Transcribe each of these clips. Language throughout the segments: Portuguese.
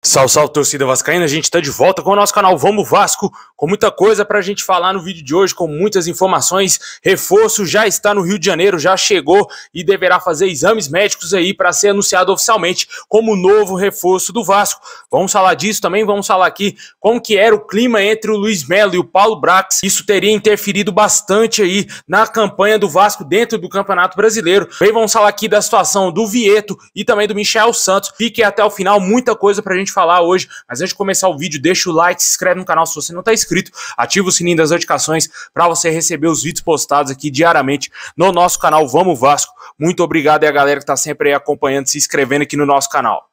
Salve, salve, torcida vascaína, a gente tá de volta com o nosso canal Vamos Vasco, com muita coisa pra gente falar no vídeo de hoje, com muitas informações. Reforço já está no Rio de Janeiro, já chegou e deverá fazer exames médicos aí para ser anunciado oficialmente como novo reforço do Vasco. Vamos falar disso também, vamos falar aqui como que era o clima entre o Luiz Melo e o Paulo Brax. Isso teria interferido bastante aí na campanha do Vasco dentro do Campeonato Brasileiro. Bem, vamos falar aqui da situação do Vieto e também do Michel Santos. Fique até o final, muita coisa pra gente falar hoje, mas antes de começar o vídeo, deixa o like, se inscreve no canal se você não está inscrito, ativa o sininho das notificações para você receber os vídeos postados aqui diariamente no nosso canal Vamos Vasco. Muito obrigado a galera que está sempre aí acompanhando, se inscrevendo aqui no nosso canal.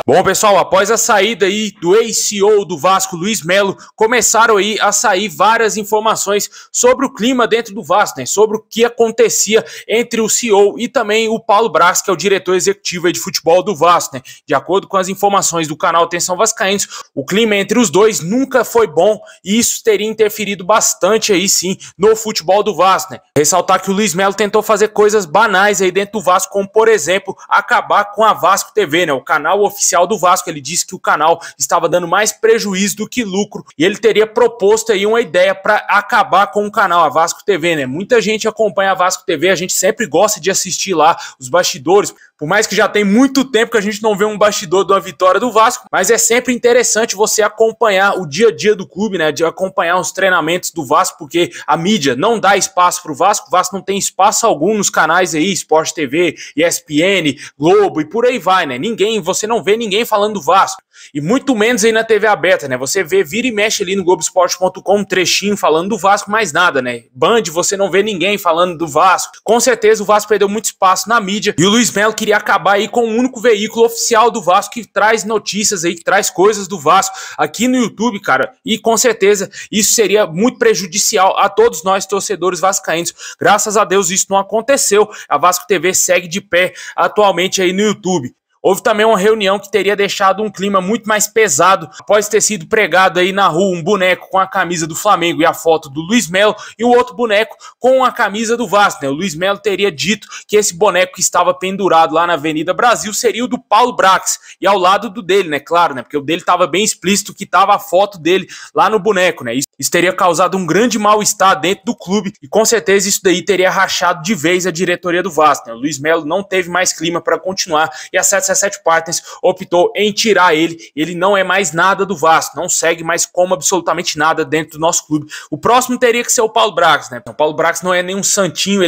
Bom, pessoal, após a saída aí do ex-CEO do Vasco, Luiz Melo, começaram aí a sair várias informações sobre o clima dentro do Vasco, né? Sobre o que acontecia entre o CEO e também o Paulo Brax, que é o diretor executivo aí de futebol do Vasco, né? De acordo com as informações do canal Atenção Vascaínos, o clima entre os dois nunca foi bom e isso teria interferido bastante aí sim no futebol do Vasco, né? Ressaltar que o Luiz Melo tentou fazer coisas banais aí dentro do Vasco, como por exemplo, acabar com a Vasco TV, né? O canal oficial do Vasco. Ele disse que o canal estava dando mais prejuízo do que lucro e ele teria proposto aí uma ideia para acabar com o canal, a Vasco TV, né? Muita gente acompanha a Vasco TV, a gente sempre gosta de assistir lá os bastidores, por mais que já tem muito tempo que a gente não vê um bastidor de uma vitória do Vasco, mas é sempre interessante você acompanhar o dia a dia do clube, né? De acompanhar os treinamentos do Vasco, porque a mídia não dá espaço para o Vasco não tem espaço algum nos canais aí, Sport TV, ESPN, Globo e por aí vai, né? Você não vê ninguém falando do Vasco, e muito menos aí na TV aberta, né? Você vê, vira e mexe ali no Globoesporte.com um trechinho falando do Vasco, mais nada, né? Band, você não vê ninguém falando do Vasco. Com certeza o Vasco perdeu muito espaço na mídia e o Luiz Melo queria acabar aí com o único veículo oficial do Vasco que traz notícias aí, que traz coisas do Vasco aqui no YouTube, cara, e com certeza isso seria muito prejudicial a todos nós torcedores vascaínos. Graças a Deus isso não aconteceu, a Vasco TV segue de pé atualmente aí no YouTube. Houve também uma reunião que teria deixado um clima muito mais pesado após ter sido pregado aí na rua um boneco com a camisa do Flamengo e a foto do Luiz Melo e o outro boneco com a camisa do Vasco, né? O Luiz Melo teria dito que esse boneco que estava pendurado lá na Avenida Brasil seria o do Paulo Brax e ao lado do dele, né? Claro, né? Porque o dele estava bem explícito que estava a foto dele lá no boneco, né? Isso teria causado um grande mal-estar dentro do clube e com certeza isso daí teria rachado de vez a diretoria do Vasco, né? O Luiz Melo não teve mais clima para continuar e a 777 Partners optou em tirar ele não é mais nada do Vasco, não segue mais como absolutamente nada dentro do nosso clube. O próximo teria que ser o Paulo Brax, né? O Paulo Brax não é nenhum santinho,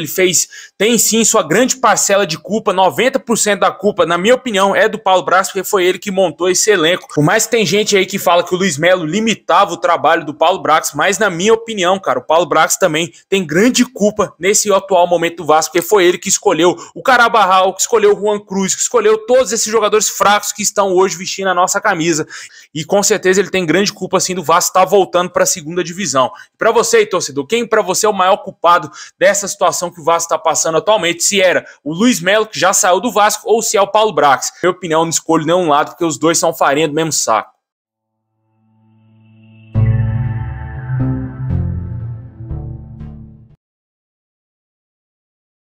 tem sim sua grande parcela de culpa, 90% da culpa, na minha opinião, é do Paulo Brax, porque foi ele que montou esse elenco. Por mais que tem gente aí que fala que o Luiz Melo limitava o trabalho do Paulo Brax, mas na minha opinião, cara, o Paulo Brax também tem grande culpa nesse atual momento do Vasco, porque foi ele que escolheu o Carabarral, que escolheu o Juan Cruz, que escolheu todos esses jogadores fracos que estão hoje vestindo a nossa camisa, e com certeza ele tem grande culpa assim do Vasco estar voltando para a segunda divisão. Para você, torcedor, quem para você é o maior culpado dessa situação que o Vasco está passando atualmente? Se era o Luiz Melo, que já saiu do Vasco, ou se é o Paulo Brax? Na minha opinião, não escolho nenhum lado, porque os dois são farinha do mesmo saco.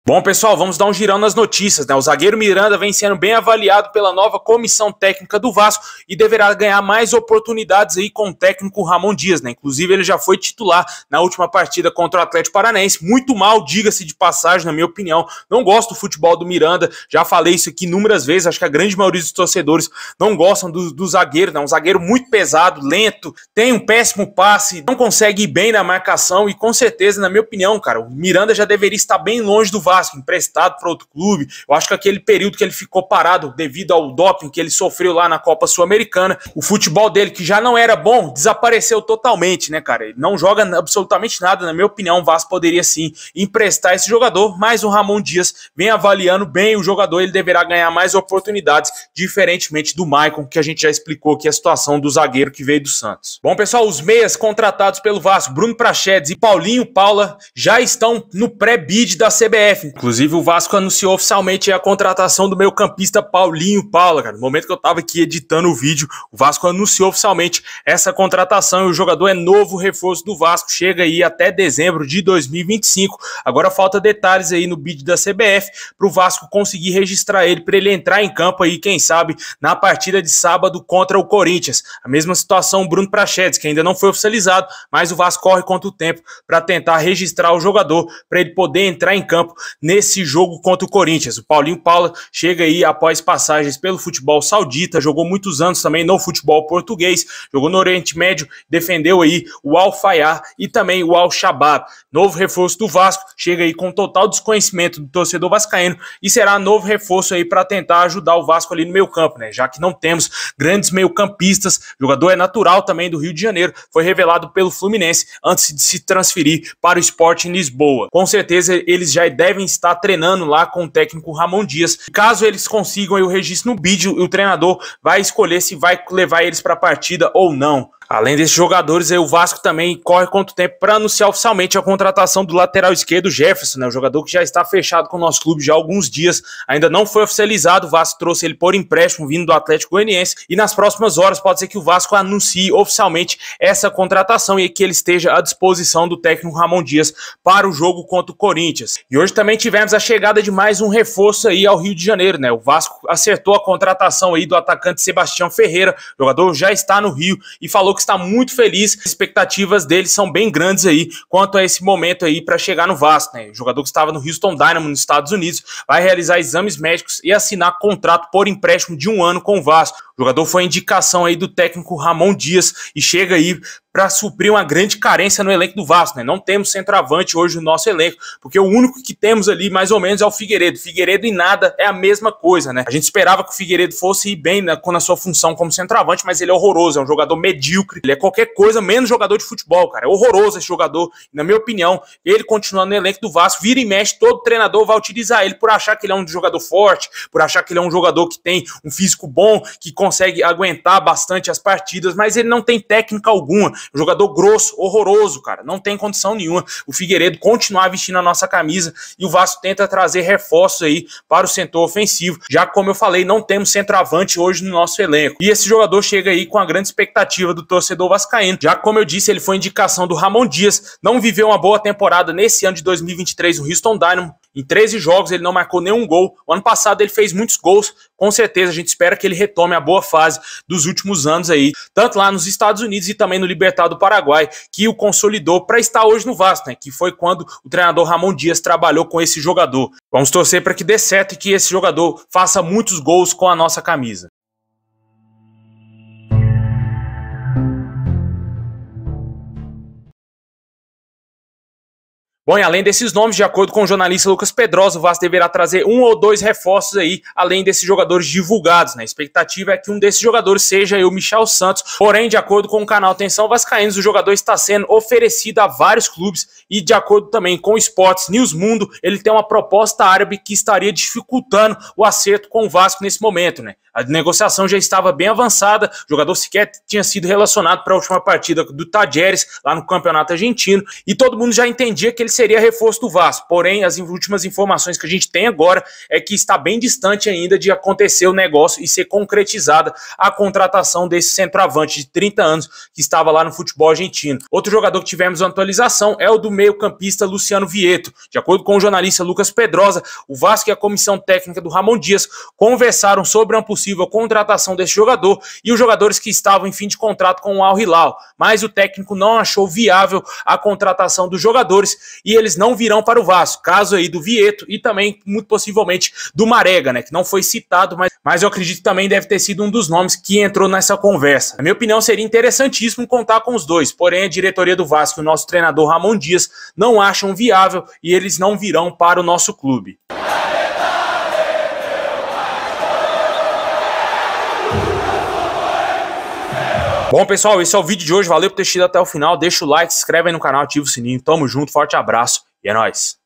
Bom, pessoal, vamos dar um girão nas notícias, né? O zagueiro Miranda vem sendo bem avaliado pela nova comissão técnica do Vasco e deverá ganhar mais oportunidades aí com o técnico Ramon Dias, né? Inclusive, ele já foi titular na última partida contra o Atlético Paranaense. Muito mal, diga-se de passagem, na minha opinião. Não gosto do futebol do Miranda, já falei isso aqui inúmeras vezes, acho que a grande maioria dos torcedores não gostam do zagueiro, né? Um zagueiro muito pesado, lento, tem um péssimo passe, não consegue ir bem na marcação e com certeza, na minha opinião, cara, o Miranda já deveria estar bem longe do Vasco, emprestado para outro clube. Eu acho que aquele período que ele ficou parado devido ao doping que ele sofreu lá na Copa Sul-Americana, o futebol dele, que já não era bom, desapareceu totalmente, né, cara? Ele não joga absolutamente nada, na minha opinião. O Vasco poderia sim emprestar esse jogador, mas o Ramon Dias vem avaliando bem o jogador, ele deverá ganhar mais oportunidades, diferentemente do Maicon, que a gente já explicou aqui a situação do zagueiro que veio do Santos. Bom, pessoal, os meias contratados pelo Vasco, Bruno Prachedes e Paulinho Paula, já estão no pré-bid da CBF, CBF. Inclusive, o Vasco anunciou oficialmente a contratação do meio-campista Paulinho Paula, cara. No momento que eu tava aqui editando o vídeo, o Vasco anunciou oficialmente essa contratação e o jogador é novo reforço do Vasco, chega aí até dezembro de 2025. Agora falta detalhes aí no bid da CBF para o Vasco conseguir registrar ele, para ele entrar em campo aí, quem sabe, na partida de sábado contra o Corinthians. A mesma situação o Bruno Prachedes, que ainda não foi oficializado, mas o Vasco corre contra o tempo para tentar registrar o jogador, para ele poder entrar em campo nesse jogo contra o Corinthians. O Paulinho Paula chega aí após passagens pelo futebol saudita, jogou muitos anos também no futebol português, jogou no Oriente Médio, defendeu aí o Al-Fayha e também o Al-Shabaab. Novo reforço do Vasco, chega aí com total desconhecimento do torcedor vascaíno e será novo reforço aí para tentar ajudar o Vasco ali no meio campo, né? Já que não temos grandes meio-campistas, o jogador é natural também do Rio de Janeiro, foi revelado pelo Fluminense antes de se transferir para o Sport em Lisboa. Com certeza eles já devem estar treinando lá com o técnico Ramon Dias. Caso eles consigam aí o registro no bid, o treinador vai escolher se vai levar eles para a partida ou não. Além desses jogadores, aí, o Vasco também corre quanto tempo para anunciar oficialmente a contratação do lateral esquerdo Jefferson, né? O jogador que já está fechado com o nosso clube já há alguns dias, ainda não foi oficializado, o Vasco trouxe ele por empréstimo vindo do Atlético Goianiense e nas próximas horas pode ser que o Vasco anuncie oficialmente essa contratação e que ele esteja à disposição do técnico Ramon Dias para o jogo contra o Corinthians. E hoje também tivemos a chegada de mais um reforço aí ao Rio de Janeiro, né? O Vasco acertou a contratação aí do atacante Sebastião Ferreira, o jogador já está no Rio e falou que está muito feliz, as expectativas dele são bem grandes aí quanto a esse momento aí para chegar no Vasco, né? O jogador que estava no Houston Dynamo nos Estados Unidos vai realizar exames médicos e assinar contrato por empréstimo de 1 ano com o Vasco. O jogador foi indicação aí do técnico Ramon Dias e chega aí para suprir uma grande carência no elenco do Vasco, né? Não temos centroavante hoje no nosso elenco, porque o único que temos ali, mais ou menos, é o Figueiredo. Figueiredo e nada é a mesma coisa, né? A gente esperava que o Figueiredo fosse ir bem na sua função como centroavante, mas ele é horroroso, é um jogador medíocre, ele é qualquer coisa menos jogador de futebol, cara. É horroroso esse jogador, na minha opinião. Ele continuando no elenco do Vasco, vira e mexe, todo treinador vai utilizar ele por achar que ele é um jogador forte, por achar que ele é um jogador que tem um físico bom, que consegue aguentar bastante as partidas, mas ele não tem técnica alguma. Um jogador grosso, horroroso, cara. Não tem condição nenhuma. O Figueiredo continuar vestindo a nossa camisa e o Vasco tenta trazer reforços aí para o setor ofensivo. Já como eu falei, não temos centroavante hoje no nosso elenco. E esse jogador chega aí com a grande expectativa do torcedor vascaíno. Já como eu disse, ele foi indicação do Ramon Dias, não viveu uma boa temporada nesse ano de 2023 no Houston Dynamo. Em 13 jogos ele não marcou nenhum gol. O ano passado ele fez muitos gols. Com certeza a gente espera que ele retome a boa fase dos últimos anos aí, tanto lá nos Estados Unidos e também no Libertad do Paraguai, que o consolidou para estar hoje no Vasco, né? Que foi quando o treinador Ramon Dias trabalhou com esse jogador. Vamos torcer para que dê certo e que esse jogador faça muitos gols com a nossa camisa. Bom, e além desses nomes, de acordo com o jornalista Lucas Pedrosa, o Vasco deverá trazer 1 ou 2 reforços aí, além desses jogadores divulgados, né? A expectativa é que um desses jogadores seja o Michel Santos, porém, de acordo com o canal Atenção Vascaínos, o jogador está sendo oferecido a vários clubes e, de acordo também com o Sports News Mundo, ele tem uma proposta árabe que estaria dificultando o acerto com o Vasco nesse momento, né? A negociação já estava bem avançada, o jogador sequer tinha sido relacionado para a última partida do Tajeres, lá no Campeonato Argentino, e todo mundo já entendia que ele seria reforço do Vasco, porém as últimas informações que a gente tem agora é que está bem distante ainda de acontecer o negócio e ser concretizada a contratação desse centroavante de 30 anos que estava lá no futebol argentino. Outro jogador que tivemos uma atualização é o do meio-campista Luciano Vieto. De acordo com o jornalista Lucas Pedrosa, o Vasco e a comissão técnica do Ramon Dias conversaram sobre uma possível contratação desse jogador e os jogadores que estavam em fim de contrato com o Al Hilal, mas o técnico não achou viável a contratação dos jogadores e eles não virão para o Vasco. Caso aí do Vieto e também, muito possivelmente, do Marega, né, que não foi citado, mas eu acredito que também deve ter sido um dos nomes que entrou nessa conversa. Na minha opinião, seria interessantíssimo contar com os dois, porém a diretoria do Vasco e o nosso treinador Ramon Dias não acham viável e eles não virão para o nosso clube. Bom, pessoal, esse é o vídeo de hoje. Valeu por ter assistido até o final. Deixa o like, se inscreve aí no canal, ativa o sininho. Tamo junto, forte abraço e é nóis.